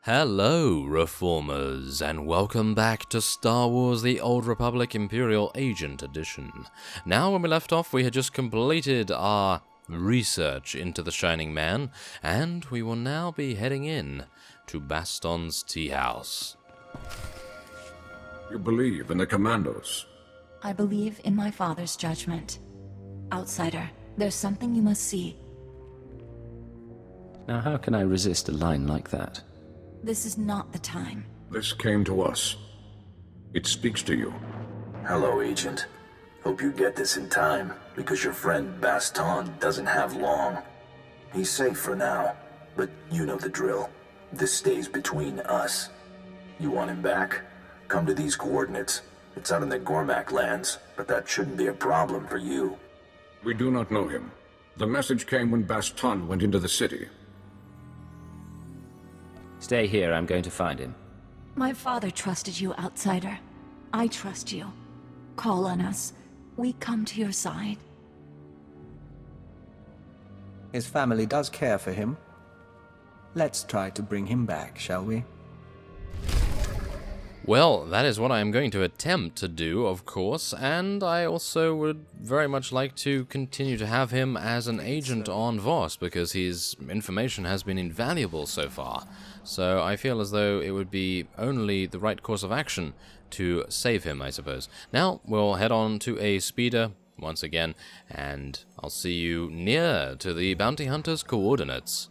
Hello, Reformers, and welcome back to Star Wars The Old Republic Imperial Agent Edition. Now, when we left off, we had just completed our research into the Shining Man, and we will now be heading in to Baston's tea house. You believe in the Commandos? I believe in my father's judgment. Outsider, there's something you must see. Now how can I resist a line like that? This is not the time. This came to us. It speaks to you. Hello, Agent. Hope you get this in time, because your friend Baston doesn't have long. He's safe for now, but you know the drill. This stays between us. You want him back? Come to these coordinates. It's out in the Gormak lands, but that shouldn't be a problem for you. We do not know him. The message came when Baston went into the city. Stay here, I'm going to find him. My father trusted you, Outsider. I trust you. Call on us. We come to your side. His family does care for him. Let's try to bring him back, shall we? Well, that is what I am going to attempt to do, of course, and I also would very much like to continue to have him as an agent on Voss, because his information has been invaluable so far. So I feel as though it would be only the right course of action to save him, I suppose. Now, we'll head on to a speeder once again, and I'll see you near to the Bounty Hunter's coordinates.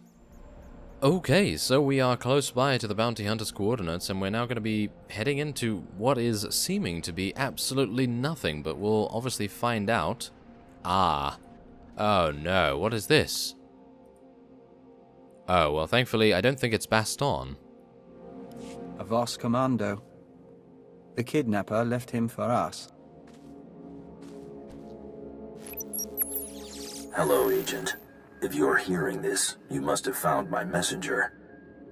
Okay, so we are close by to the Bounty Hunter's coordinates, and we're now going to be heading into what is seeming to be absolutely nothing, but we'll obviously find out. Ah. Oh no, what is this? Oh, well, thankfully, I don't think it's Baston. A Voss commando. The kidnapper left him for us. Hello, Agent. If you're hearing this, you must have found my messenger.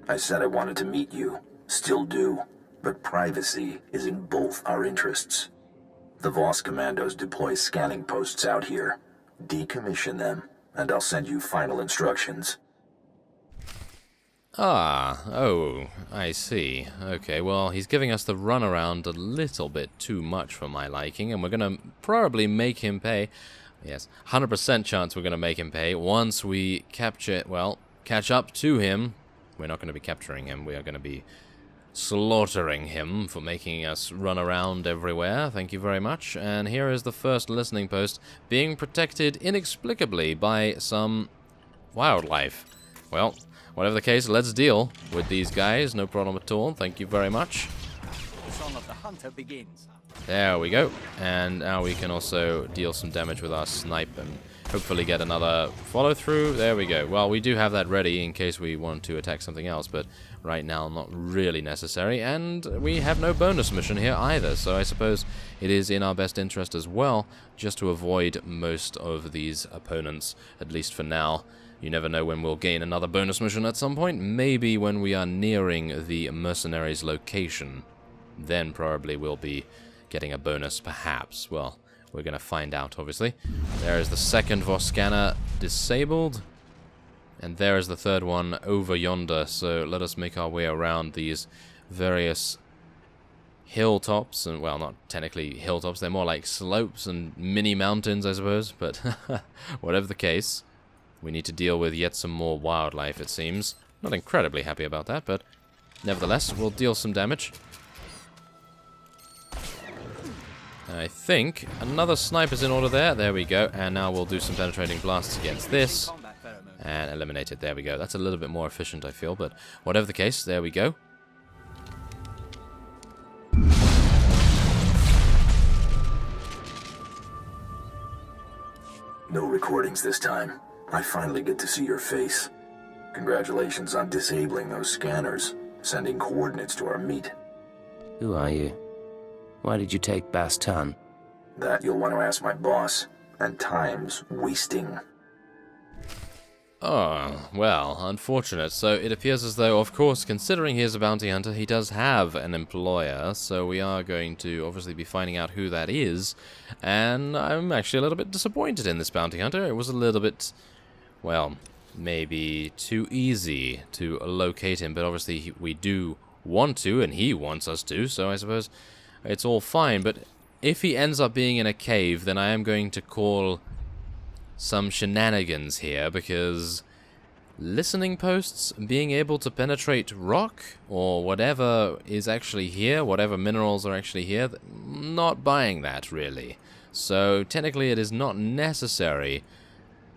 I said I wanted to meet you. Still do. But privacy is in both our interests. The Voss commandos deploy scanning posts out here. Decommission them, and I'll send you final instructions. Ah, oh, I see. Okay, well, he's giving us the runaround a little bit too much for my liking, and we're going to probably make him pay. Yes, 100% chance we're going to make him pay once we catch up to him. We're not going to be capturing him, we are going to be slaughtering him for making us run around everywhere. Thank you very much. And here is the first listening post, being protected inexplicably by some wildlife. Well, whatever the case, let's deal with these guys, no problem at all. Thank you very much. The song of the hunter begins. There we go, and now we can also deal some damage with our snipe and hopefully get another follow through. There we go. Well, we do have that ready in case we want to attack something else, but right now not really necessary, and we have no bonus mission here either, so I suppose it is in our best interest as well just to avoid most of these opponents, at least for now. You never know when we'll gain another bonus mission at some point, maybe when we are nearing the mercenaries' location. Then probably we'll be getting a bonus, perhaps. Well, we're going to find out, obviously. There is the second Voss scanner disabled, and there is the third one over yonder, so let us make our way around these various hilltops, and, well, not technically hilltops, they're more like slopes and mini mountains, I suppose, but whatever the case, we need to deal with yet some more wildlife, it seems. Not incredibly happy about that, but nevertheless, we'll deal some damage. I think another sniper's in order there. There we go. And now we'll do some penetrating blasts against this. And eliminate it. There we go. That's a little bit more efficient, I feel. But whatever the case, there we go. No recordings this time. I finally get to see your face. Congratulations on disabling those scanners, sending coordinates to our meet. Who are you? Why did you take Baston? That you'll want to ask my boss. And time's wasting. Oh, well, unfortunate. So it appears as though, of course, considering he is a bounty hunter, he does have an employer, so we are going to obviously be finding out who that is, and I'm actually a little bit disappointed in this bounty hunter. It was a little bit, well, maybe too easy to locate him, but obviously we do want to, and he wants us to, so I suppose it's all fine. But if he ends up being in a cave, then I am going to call some shenanigans here, because listening posts, being able to penetrate rock, or whatever is actually here, whatever minerals are actually here, not buying that, really. So, technically it is not necessary,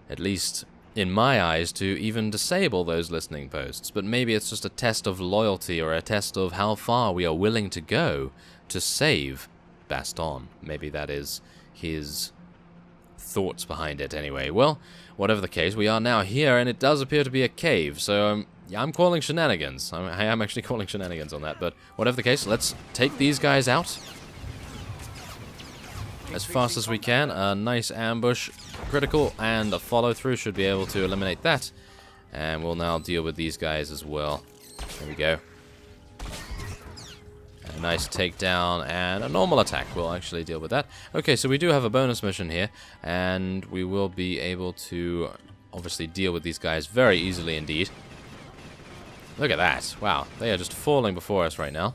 at least in my eyes, to even disable those listening posts. But maybe it's just a test of loyalty, or a test of how far we are willing to go to save Baston. Maybe that is his thoughts behind it anyway. Well, whatever the case, we are now here, and it does appear to be a cave, so yeah, I'm calling shenanigans. I am actually calling shenanigans on that, but whatever the case, let's take these guys out as fast as we can. A nice ambush, critical, and a follow-through should be able to eliminate that. And we'll now deal with these guys as well. There we go. A nice takedown and a normal attack. We'll actually deal with that. Okay, so we do have a bonus mission here, and we will be able to obviously deal with these guys very easily indeed. Look at that. Wow, they are just falling before us right now.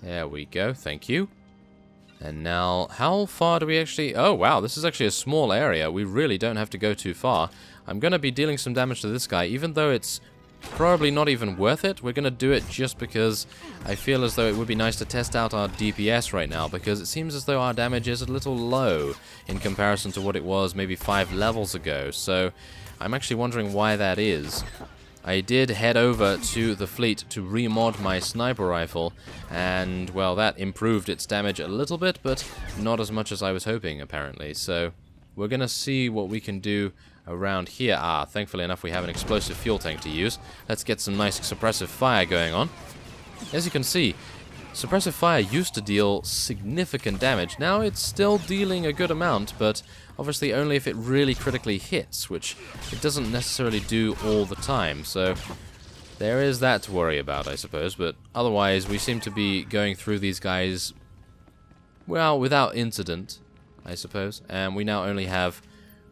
There we go, thank you. And now, how far do we actually... Oh, wow, this is actually a small area. We really don't have to go too far. I'm going to be dealing some damage to this guy, even though it's probably not even worth it. We're going to do it just because I feel as though it would be nice to test out our DPS right now, because it seems as though our damage is a little low in comparison to what it was maybe 5 levels ago. So I'm actually wondering why that is. I did head over to the fleet to remod my sniper rifle, and, well, that improved its damage a little bit, but not as much as I was hoping, apparently. So we're going to see what we can do around here. Ah, thankfully enough we have an explosive fuel tank to use. Let's get some nice suppressive fire going on. As you can see, suppressive fire used to deal significant damage. Now it's still dealing a good amount, but obviously only if it really critically hits, which it doesn't necessarily do all the time. So there is that to worry about, I suppose. But otherwise, we seem to be going through these guys, well, without incident, I suppose. And we now only have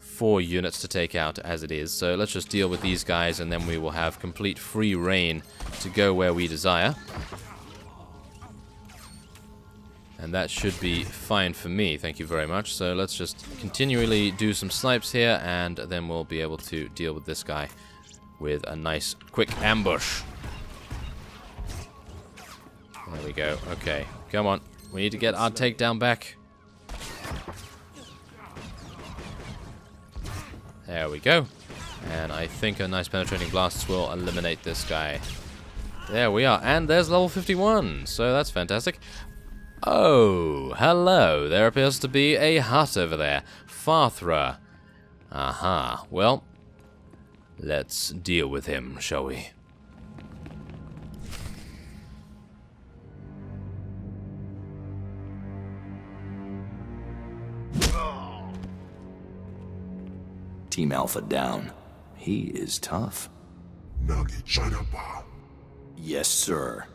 4 units to take out as it is. So let's just deal with these guys, and then we will have complete free reign to go where we desire. And that should be fine for me, thank you very much. So let's just continually do some snipes here, and then we'll be able to deal with this guy with a nice quick ambush. There we go. Okay, come on. We need to get our takedown back. There we go. And I think a nice penetrating blasts will eliminate this guy. There we are. And there's level 51. So that's fantastic. Oh, hello. There appears to be a hut over there. Farthra. Aha. Well, let's deal with him, shall we? Team Alpha down. He is tough. Yes, sir.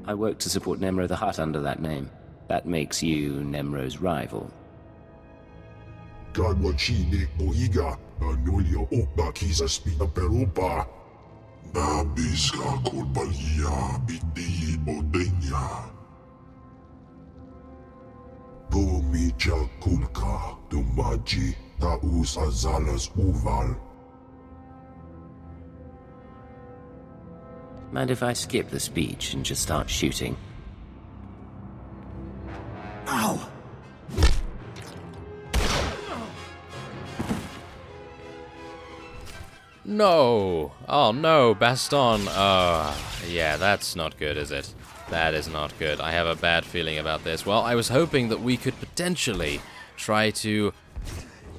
I work to support Nemro the Hutt under that name. That makes you Nemro's rival. Mind if I skip the speech and just start shooting? Ow! No! Oh no, Baston! Yeah, that's not good, is it? That is not good. I have a bad feeling about this. Well, I was hoping that we could potentially try to...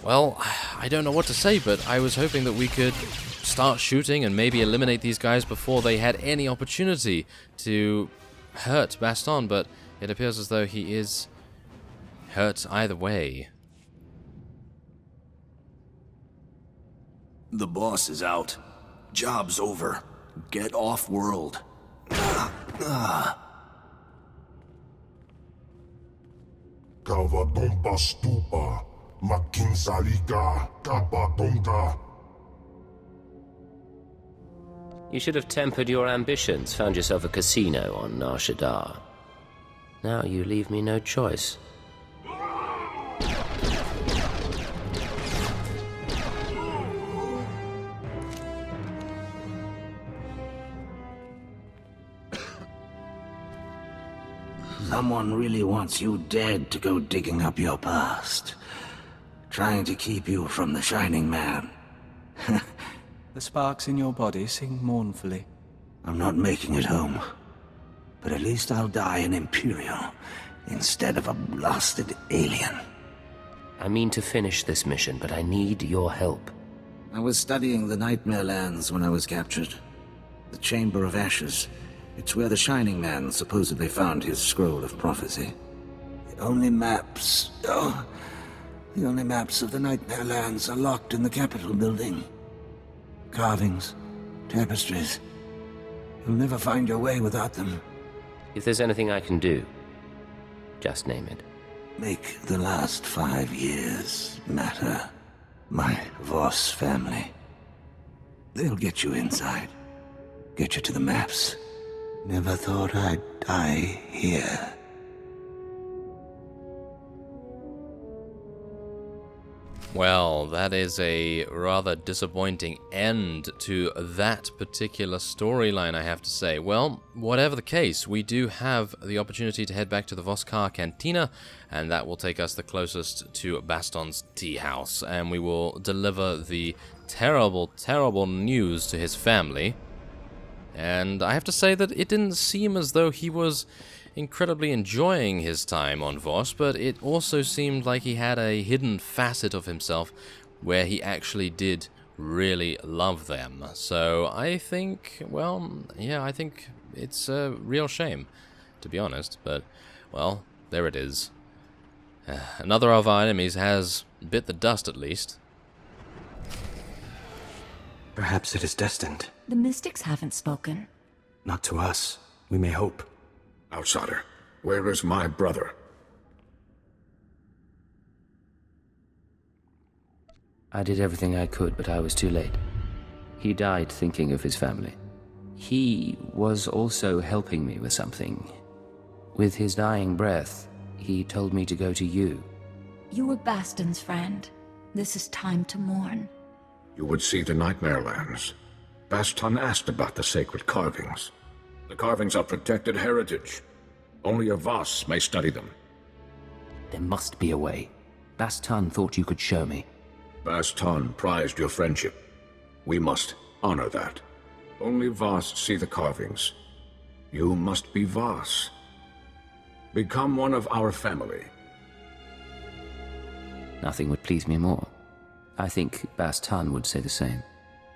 Well, I don't know what to say, but I was hoping that we could start shooting and maybe eliminate these guys before they had any opportunity to hurt Baston, but it appears as though he is hurt either way. The boss is out. Job's over. Get off-world. Kavadompa stupa, makinsalika, kapadonga. You should have tempered your ambitions, found yourself a casino on Nar Shaddaa. Now you leave me no choice. Someone really wants you dead to go digging up your past. Trying to keep you from the Shining Man. The sparks in your body sing mournfully. I'm not making it home. But at least I'll die an Imperial, instead of a blasted alien. I mean to finish this mission, but I need your help. I was studying the Nightmare Lands when I was captured. The Chamber of Ashes. It's where the Shining Man supposedly found his scroll of prophecy. The only maps of the Nightmare Lands are locked in the Capitol building. Carvings, tapestries. You'll never find your way without them. If there's anything I can do, just name it. Make the last 5 years matter. My Voss family. They'll get you inside. Get you to the maps. Never thought I'd die here. Well, that is a rather disappointing end to that particular storyline, I have to say. Well, whatever the case, we do have the opportunity to head back to the Voskar Cantina, and that will take us the closest to Baston's tea house, and we will deliver the terrible, terrible news to his family. And I have to say that it didn't seem as though he was incredibly enjoying his time on Voss, but it also seemed like he had a hidden facet of himself where he actually did really love them. So I think, well, yeah, I think it's a real shame, to be honest, but, well, there it is. Another of our enemies has bit the dust, at least. Perhaps it is destined. The mystics haven't spoken. Not to us. We may hope. Outsider, where is my brother? I did everything I could, but I was too late. He died thinking of his family. He was also helping me with something. With his dying breath, he told me to go to you. You were Baston's friend. This is time to mourn. You would see the Nightmare Lands. Baston asked about the sacred carvings. The carvings are protected heritage. Only a Voss may study them. There must be a way. Baston thought you could show me. Baston prized your friendship. We must honor that. Only Voss see the carvings. You must be Voss. Become one of our family. Nothing would please me more. I think Baston would say the same.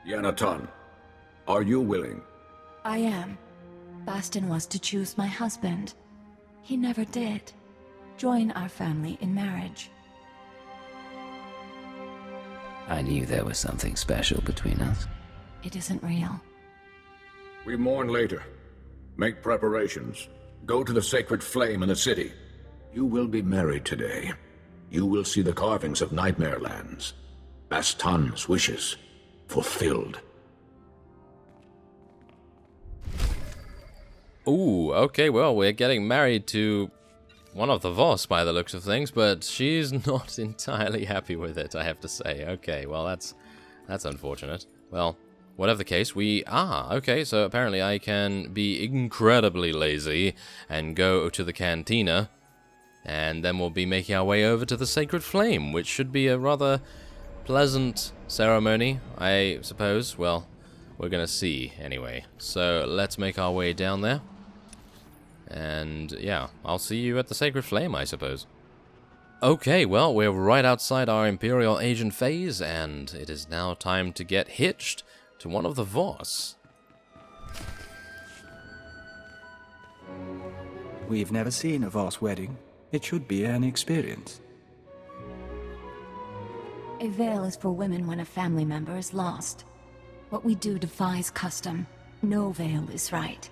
Yanaton, are you willing? I am. Baston was to choose my husband. He never did. Join our family in marriage. I knew there was something special between us. It isn't real. We mourn later. Make preparations. Go to the sacred flame in the city. You will be married today. You will see the carvings of Nightmare Lands. Baston's wishes fulfilled. Ooh, okay, well, we're getting married to one of the Voss by the looks of things, but she's not entirely happy with it, I have to say. Okay, well, that's unfortunate. Well, whatever the case, okay, so apparently I can be incredibly lazy and go to the cantina, and then we'll be making our way over to the Sacred Flame, which should be a rather pleasant ceremony, I suppose. Well, we're gonna see, anyway. So, let's make our way down there. And, yeah, I'll see you at the Sacred Flame, I suppose. Okay, well, we're right outside our Imperial agent phase, and it is now time to get hitched to one of the Voss. We've never seen a Voss wedding. It should be an experience. A veil is for women when a family member is lost. What we do defies custom. No veil is right.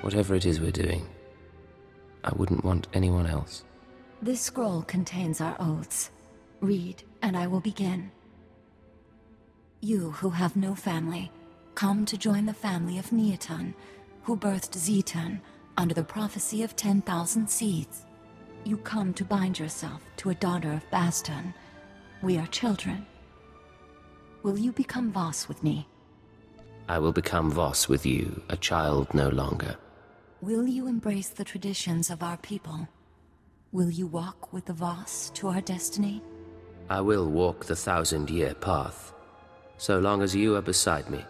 Whatever it is we're doing, I wouldn't want anyone else. This scroll contains our oaths. Read, and I will begin. You who have no family, come to join the family of Neoton, who birthed Zeton under the prophecy of 10,000 seeds. You come to bind yourself to a daughter of Baston. We are children. Will you become Voss with me? I will become Voss with you, a child no longer. Will you embrace the traditions of our people? Will you walk with the Voss to our destiny? I will walk the 1,000-year path, so long as you are beside me.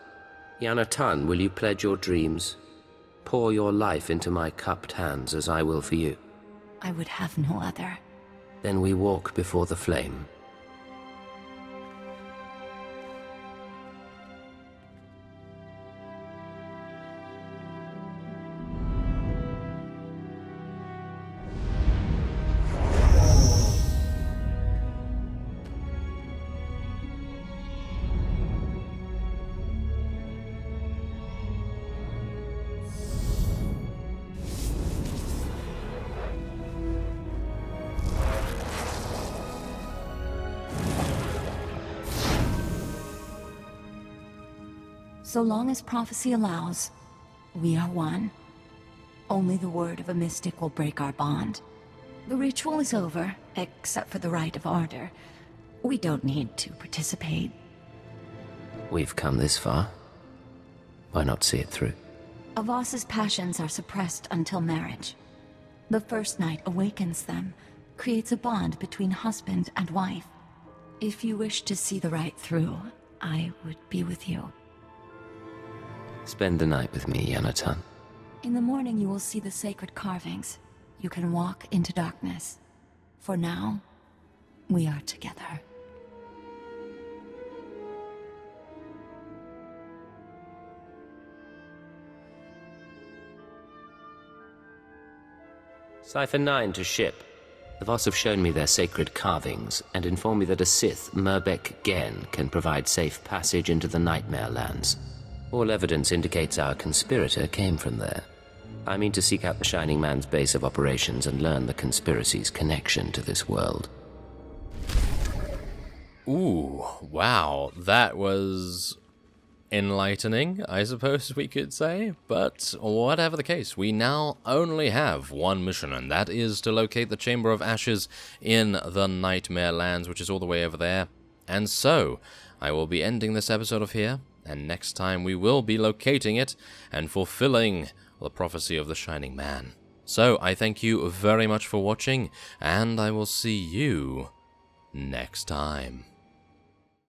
Yanatan, will you pledge your dreams? Pour your life into my cupped hands as I will for you. I would have no other. Then we walk before the flame. So long as prophecy allows, we are one. Only the word of a mystic will break our bond. The ritual is over, except for the rite of ardor. We don't need to participate. We've come this far. Why not see it through? A Voss's passions are suppressed until marriage. The first night awakens them, creates a bond between husband and wife. If you wish to see the rite through, I would be with you. Spend the night with me, Yanatan. In the morning you will see the sacred carvings. You can walk into darkness. For now, we are together. Cipher 9 to ship. The Voss have shown me their sacred carvings and informed me that a Sith, Merbek Gen, can provide safe passage into the Nightmare Lands. All evidence indicates our conspirator came from there. I mean to seek out the Shining Man's base of operations and learn the conspiracy's connection to this world. Ooh, wow, that was enlightening, I suppose we could say. But whatever the case, we now only have one mission, and that is to locate the Chamber of Ashes in the Nightmare Lands, which is all the way over there. And so, I will be ending this episode off here, and next time we will be locating it and fulfilling the prophecy of the Shining Man. So, I thank you very much for watching, and I will see you next time.